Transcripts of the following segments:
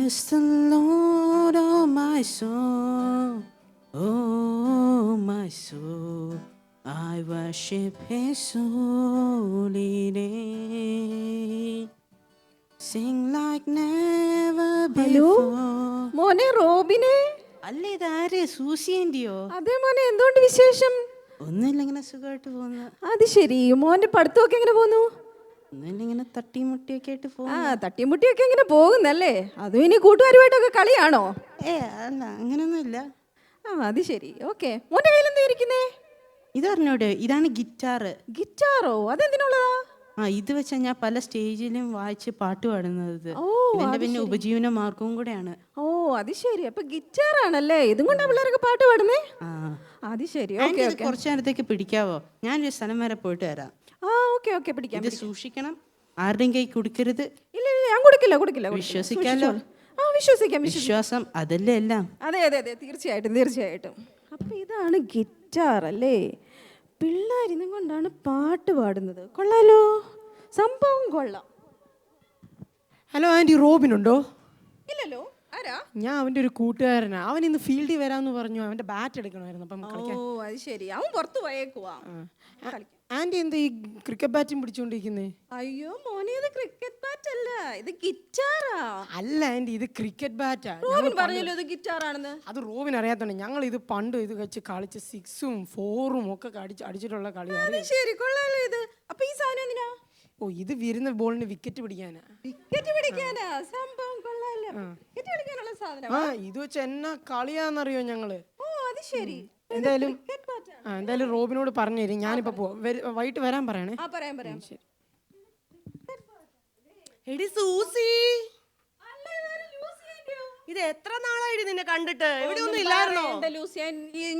Bless the Lord, oh my soul, oh my soul, I worship His holy name. Sing like never before. മോനെ റോബിനെ. അല്ല ഇതാര് സൂസിയന്റെയോ? അതെ മോനെ, എന്തുകൊണ്ട് വിശേഷം? ഒന്നുമില്ല, ഇങ്ങനെ സുഖമായിട്ട് പോകുന്നു. അത് ശരി. മോന്റെ പഠിത്തമൊക്കെ എങ്ങനെ പോകുന്നു? ഒന്നുമില്ല, ഇങ്ങനെ തട്ടിമുട്ടിയൊക്കെ ആയിട്ട് പോകുന്നു. തട്ടിമുട്ടിയൊക്കെ എങ്ങനെ പോകുന്നല്ലേ? അതും ഇനി കൂട്ടുകാരുമായിട്ടൊക്കെ കളിയാണോ? അല്ല, അങ്ങനെയൊന്നുമില്ല. അത് ശരി. ഓക്കെ. മോന്റെ കയ്യിൽ എന്താ ഇരിക്കുന്നേ? ഇതറിഞ്ഞോട്, ഇതാണ് ഗിറ്റാറ്. ഗിറ്റാറോ? അതെന്തിനുള്ളതാ? ഇത് വെച്ചാ ഞാൻ പല സ്റ്റേജിലും വായിച്ച് പാട്ട് പാടുന്നത്. ഓ, ഇതിന്റെ പിന്നെ ഉപജീവന മാർഗവും കൂടെയാണ്. ഓ അത് ശരി. അപ്പൊ ഗിറ്റാറാണല്ലേ? ഇതും കൊണ്ടാ പിള്ളേരൊക്കെ പാട്ട് പാടുന്നേ? അത് ശരി. കുറച്ചു നേരത്തേക്ക് പിടിക്കാവോ? ഞാനൊരു സ്ഥലം വരെ പോയിട്ട് വരാം. ഓക്കെ പിടിക്കാം. ഇത് സൂക്ഷിക്കണം, ആരുടെയും കൈ കൊടുക്കരുത്. ഇല്ല ഞാൻ കൊടുക്കില്ല. വിശ്വസിക്കാലോ? വിശ്വസിക്കാം. വിശ്വാസം അതല്ലേ എല്ലാം. അതെ തീർച്ചയായിട്ടും. അപ്പൊ ഇതാണ് ഗിറ്റാർ അല്ലേ? പിള്ളേരിന്നും കൊണ്ടാണ് പാട്ട് പാടുന്നത്. കൊള്ളാലോ, സംഭവം കൊള്ളാം. ഹലോ ആൻറ്റി, റോബിനുണ്ടോ? ഇല്ലല്ലോ. ആരാ? ഞാൻ അവൻ്റെ ഒരു കൂട്ടുകാരനാ. അവൻ ഇന്ന് ഫീൽഡിൽ വരാമെന്ന് പറഞ്ഞു. അവൻ്റെ ബാറ്റ് എടുക്കണമായിരുന്നു. അപ്പം കളിക്കാൻ. ഓ അത് ശരി. അവൻ പുറത്ത് പോയേക്കുവാ. ആൻറ്റി എന്താ ഈ ക്രിക്കറ്റ് ബാറ്റും പിടിച്ചോണ്ടിരിക്കുന്നേ? അയ്യോ മോനെ, ഇത് ക്രിക്കറ്റ് ബാറ്റ് അല്ല, ഇത് ഗിറ്റാറാ. അല്ല ആൻറ്റി, ഇത് ക്രിക്കറ്റ് ബാറ്റാ. റോബിൻ പറഞ്ഞല്ലോ ഇത് ഗിറ്റാറാണെന്ന്. അത് റോബിൻ അറിയാത്തോണ്ട് ഞങ്ങൾ ഇത് പണ്ട് ഇത് വെച്ച് കളിച്ച് 6ഉം 4ഉം ഒക്കെ അടിച്ചിട്ടുള്ള കളിയാണ്. ശരി, കൊള്ളാലോ ഇത്. അപ്പൊ ഈ സാധനം എന്തിനാ? ഓ, ഇത് വരുന്ന ബോളിന് വിക്കറ്റ് പിടിക്കാനാ. വിക്കറ്റ് പിടിക്കാനാ? സംഭവം കൊള്ളാലോ. വിക്കറ്റ് പിടിക്കാനുള്ള സാധനം. ഇത് വെച്ച് എന്നാ കളിയാന്നറിയോ ഞങ്ങള്. ഓ അത് ശരി. എന്തായാലും റോബിനോട് പറഞ്ഞു തരും. ഞാനിപ്പോ വൈകിട്ട് വരാൻ പറയണേ. പറയാം. ശരി. എടി സൂസി, ഇത് എത്ര നാളായിട്ട് നിന്നെ കണ്ടിട്ട്? ഇവിടെ ഒന്നും ഇല്ലായിരുന്നോ?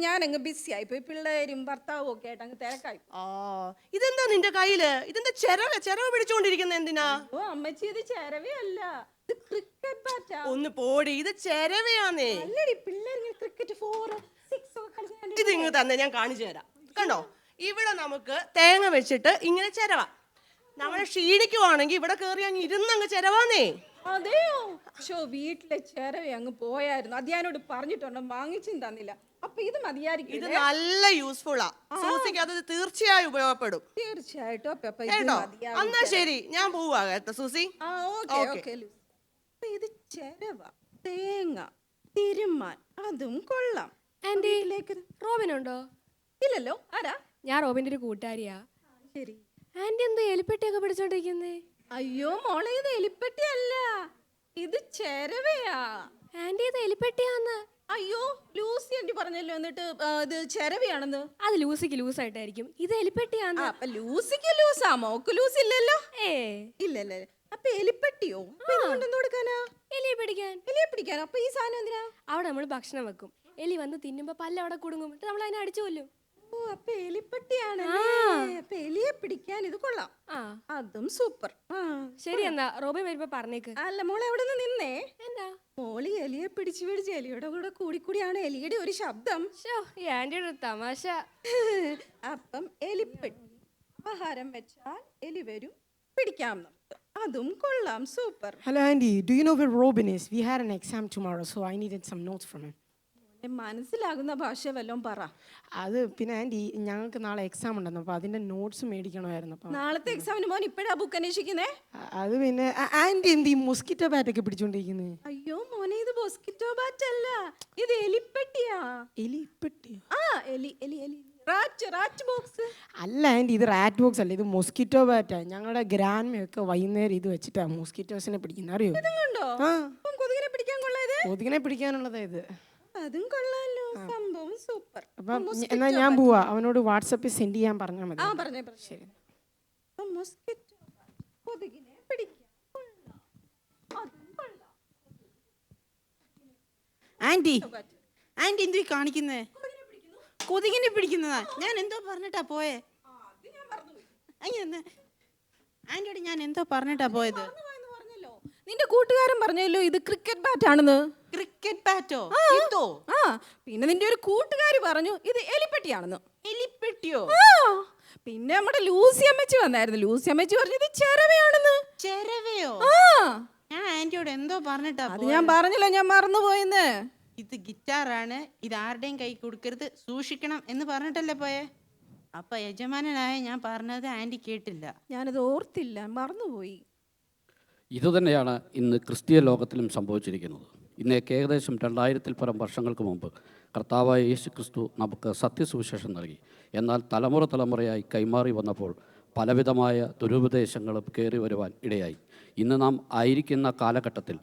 ഞാൻ അങ്ങ് ബിസി ആയിപ്പോയി. പിള്ളേരും ഭർത്താവും ഒക്കെ ആയിട്ട് അങ്ങ് തിരക്കായി. ഇതെന്താ നിന്റെ കയ്യില്? ഇതെന്താ ചെരവ് പിടിച്ചോണ്ടിരിക്കുന്ന എന്തിനാ? ഓ അമ്മച്ചി, ഇത് ചെരവേ അല്ല, ഇത് ക്രിക്കറ്റ് ബാറ്റാ. ഒന്ന് പോടി, ഇത് ചെരവയാന്നേ. അല്ലടി, പിള്ളേർ ക്രിക്കറ്റ് 4, 6 ഒക്കെ കളിക്കാൻ. ഇത് ഇങ്ങ് തന്നെ, ഞാൻ കാണിച്ചു തരാം. കണ്ടോ, ഇവിടെ നമുക്ക് തേങ്ങ വെച്ചിട്ട് ഇങ്ങനെ ചെരവ. നമ്മളെ ക്ഷീണിക്കുവാണെങ്കിൽ ഇവിടെ കേറി അങ്ങ് ഇരുന്നങ്ങ് ചെരവാന്നേ. അതെയോ? വീട്ടിലെ ചെരവ അങ്ങ് പോയായിരുന്നു. അത് ഞാനോട് പറഞ്ഞിട്ടുണ്ടോ, വാങ്ങിച്ചും തന്നില്ല. അപ്പൊ ഇത് മതിയായിരിക്കും. ഇത് നല്ല യൂസ്ഫുള്ളാ. സൂസിക്ക് അത് തീർച്ചയായും ഉപയോഗപ്പെടും. തീർച്ചയായിട്ടും. എന്നാ ശരി, ഞാൻ പോവാ കേട്ടോ സൂസി. ഇത് ചെരവ, തേങ്ങ, തിരുമാൻ, അതും കൊള്ളാം. റോബിനുണ്ടോ? ഇല്ലല്ലോ. ആരാ? ഞാൻ റോബിന്റെ ഒരു കൂട്ടുകാരിയാ. ശരി. ആന്റി എന്താ എലിപ്പെട്ടിയൊക്കെ പിടിച്ചോണ്ടിരിക്കുന്നേ? അയ്യോ മോളെ, ഇത് എലിപ്പെട്ടി അല്ല, ഇത് ചെരവയാ. ആന്റി ഇത് എലിപ്പെട്ടിയാന്ന്. അയ്യോ, ലൂസി ആന്റി പറഞ്ഞല്ലോ, എന്നിട്ട് ഇത് ചെരവയാണെന്ന്. അത് ലൂസിക്ക് ലൂസായിട്ടായിരിക്കും, ഇത് എലിപ്പെട്ടിയാന്ന്. അപ്പൊ ലൂസിക്ക് ലൂസാ, മോക്ക് ലൂസ് ഇല്ലല്ലോ. ഇല്ലല്ലേ. അപ്പൊ എലിപ്പെട്ടിയോ? കൊടുക്കാനാ? എലിയെ പിടിക്കാൻ. അപ്പൊ ഈ സാധനം എന്തിനാ? അവിടെ നമ്മൾ ഭക്ഷണം വെക്കും, എലി വന്ന് തിന്നുമ്പോ പല്ല് അവിടെ കുടുങ്ങും, നമ്മൾ അതിനെ അടിച്ചു കൊല്ലും. ഓ, അപ്പൊ എലിപ്പെട്ടിയാണ്. അപ്പൊ എലിയെ പിടിക്കാൻ ഇത് കൊള്ളാം. അതും സൂപ്പർ. ശരി, എന്നാ റോബിൻ വരുമ്പോ പറഞ്ഞേക്ക്. അല്ല മോളെ, അവിടെ നിന്ന് നിന്നേ. എന്താ? മോളി എലിയെ പിടിച്ച് എലിയുടെ കൂടെ കൂടിയാണ് എലിയുടെ ഒരു ശബ്ദം. ഈ ആന്റിയുടെ ഒരു തമാശ. അപ്പം എലിപ്പെട്ടി, ആഹാരം വെച്ചാൽ എലി വരും, പിടിക്കാം നമുക്ക്. അതും കൊള്ളാം, super. Hello Andy, do you know where Robin is? We had an exam tomorrow, so I needed some notes from him. മനസ്സിലാകുന്ന ഭാഷ വല്ലതും പറ. അത് പിന്നെ ആൻറ്റി, ഞങ്ങൾക്ക് നാളെ എക്സാം ഉണ്ടെന്ന്, അപ്പോൾ അതിൻ്റെ നോട്ട്സ് മേടിക്കണമായിരുന്നു. അപ്പോൾ നാളത്തെ എക്സാമിന് മോൻ ഇപ്പോഴാ ബുക്ക് അന്വേഷിക്കുന്നേ? അത് പിന്നെ ആൻറ്റി എന്ത് ഈ മൊസ്കിറ്റോ ബാറ്റൊക്കെ പിടിച്ചോണ്ടിരിക്കുന്നത്? അയ്യോ മോനെ, ഇത് മൊസ്കിറ്റോ ബാറ്റ് അല്ല, ഇത് എലിപ്പെട്ടിയാ. എലിപ്പെട്ടിയോ? റാറ്റ് ബോക്സ് അല്ല ആൻറ്റി, ഇത് റാറ്റ് ബോക്സ് അല്ല, ഇത് മൊസ്കിറ്റോ ബാറ്റാ. ഞങ്ങളുടെ ഗ്രാൻഡ്മയൊക്കെ വൈകുന്നേരം ഇത് വെച്ചിട്ടാ മൊസ്കിറ്റോസിനെ പിടിക്കുന്നത്, അറിയോ? കൊതുകിനെ പിടിക്കാൻ കൊള്ളായത്? കൊതുകിനെ പിടിക്കാനുള്ളതാ ഇത്. അതും കൊള്ളാലോ, സംഭവം സൂപ്പർ. അപ്പം എന്നാ ഞാൻ പോവാ, അവനോട് വാട്സാപ്പിൽ സെൻഡ് ചെയ്യാൻ പറഞ്ഞാൽ മതി. പറഞ്ഞേ. ശരി. മൊസ്കിറ്റോ കൊതുകിനെ പിടിക്കാൻ കൊള്ളാം, അതും കൊള്ളാം. ആന്റി എന്തീ കാണിക്കുന്നേ? കൊതുകിനെ പിടിക്കുന്നതാ. ഞാൻ എന്തോ പറഞ്ഞിട്ടാ പോയേ? ആന്റിയോട് ഞാൻ എന്തോ പറഞ്ഞിട്ടാ പോയത്? നിന്റെ കൂട്ടുകാരൻ പറഞ്ഞല്ലോ ഇത് ക്രിക്കറ്റ് ബാറ്റ് ആണെന്ന്. ക്രിക്കറ്റ് ബാറ്റോ? പിന്നെ നിന്റെ ഒരു കൂട്ടുകാരി പറഞ്ഞു ഇത് എലിപ്പെട്ടിയാണെന്ന്. എലിപ്പെട്ടിയോ? പിന്നെ നമ്മുടെ ലൂസി അമ്മച്ചി വന്നായിരുന്നു. ലൂസി അമ്മച്ചി പറഞ്ഞു ഇത് ചെരവയാണെന്ന്. ചെരവയോ? ഞാൻ ആന്റിയോട് എന്തോ പറഞ്ഞിട്ടാ അത് പോയെ. ഞാൻ പറഞ്ഞില്ല, ഞാൻ മറന്നുപോയിന്ന്. ഇത് ഗിറ്റാറാണ്, ഇത് ആരുടെയും കൈ കൊടുക്കരുത്, സൂക്ഷിക്കണം എന്ന് പറഞ്ഞിട്ടല്ലേ പോയെ. അപ്പൊ യജമാനനായ ഞാൻ പറഞ്ഞത് ആന്റി കേട്ടില്ല. ഞാനത് ഓർത്തില്ല, മറന്നുപോയി. ഇതുതന്നെയാണ് ഇന്ന് ക്രിസ്തീയ ലോകത്തിലും സംഭവിച്ചിരിക്കുന്നത്. ഇന്നേക്ക് ഏകദേശം 2000-ൽ പരം വർഷങ്ങൾക്ക് മുമ്പ് കർത്താവായ യേശു ക്രിസ്തു നമുക്ക് സത്യസുവിശേഷം നൽകി. എന്നാൽ തലമുറയായി കൈമാറി വന്നപ്പോൾ പലവിധമായ ദുരുപദേശങ്ങളും കയറി വരുവാൻ ഇടയായി. ഇന്ന് നാം ആയിരിക്കുന്ന കാലഘട്ടത്തിൽ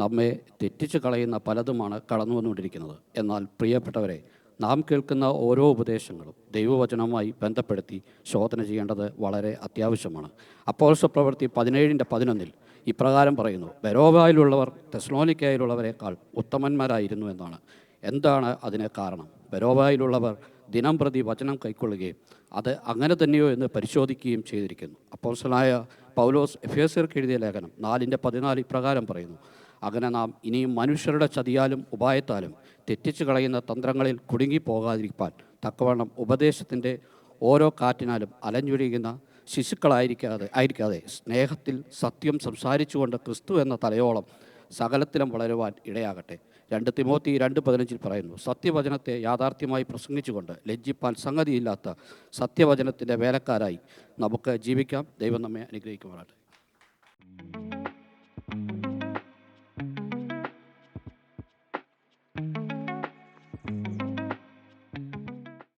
നമ്മെ തെറ്റിച്ച് കളയുന്ന പലതുമാണ് കടന്നു വന്നുകൊണ്ടിരിക്കുന്നത്. എന്നാൽ പ്രിയപ്പെട്ടവരെ, നാം കേൾക്കുന്ന ഓരോ ഉപദേശങ്ങളും ദൈവവചനവുമായി ബന്ധപ്പെടുത്തി ശോധന ചെയ്യേണ്ടത് വളരെ അത്യാവശ്യമാണ്. അപ്പോസ്തല പ്രവൃത്തി 17:11 ഇപ്രകാരം പറയുന്നു: ബെരോബായിലുള്ളവർ തെസ്സലോനിക്കയിലുള്ളവരെക്കാൾ ഉത്തമന്മാരായിരുന്നു എന്നാണ്. എന്താണ് അതിന് കാരണം? ബെരോബായിലുള്ളവർ ദിനം പ്രതി വചനം കൈക്കൊള്ളുകയും അത് അങ്ങനെ തന്നെയോ എന്ന് പരിശോധിക്കുകയും ചെയ്തിരിക്കുന്നു. അപ്പോസ്തലനായ പൗലോസ് എഫേസ്യർക്ക് എഴുതിയ ലേഖനം 4:14 ഇപ്രകാരം പറയുന്നു: അങ്ങനെ നാം ഇനിയും മനുഷ്യരുടെ ചതിയാലും ഉപായത്താലും തെറ്റിച്ചു കളയുന്ന തന്ത്രങ്ങളിൽ കുടുങ്ങിപ്പോകാതിരിക്കാൻ തക്കവണ്ണം ഉപദേശത്തിൻ്റെ ഓരോ കാറ്റിനാലും അലഞ്ഞൊഴിയുന്ന ശിശുക്കളായിരിക്കാതെ സ്നേഹത്തിൽ സത്യം സംസാരിച്ചുകൊണ്ട് ക്രിസ്തു എന്ന തലയോളം സകലത്തിലും വളരുവാൻ ഇടയാകട്ടെ. 2 തിമോത്തി 2:15 പറയുന്നു: സത്യവചനത്തെ യാഥാർത്ഥ്യമായി പ്രസംഗിച്ചുകൊണ്ട് ലജ്ജിപ്പാൻ സംഗതിയില്ലാത്ത സത്യവചനത്തിൻ്റെ വേലക്കാരായി നമുക്ക് ജീവിക്കാം. ദൈവം നമ്മെ അനുഗ്രഹിക്കുമാറാകട്ടെ.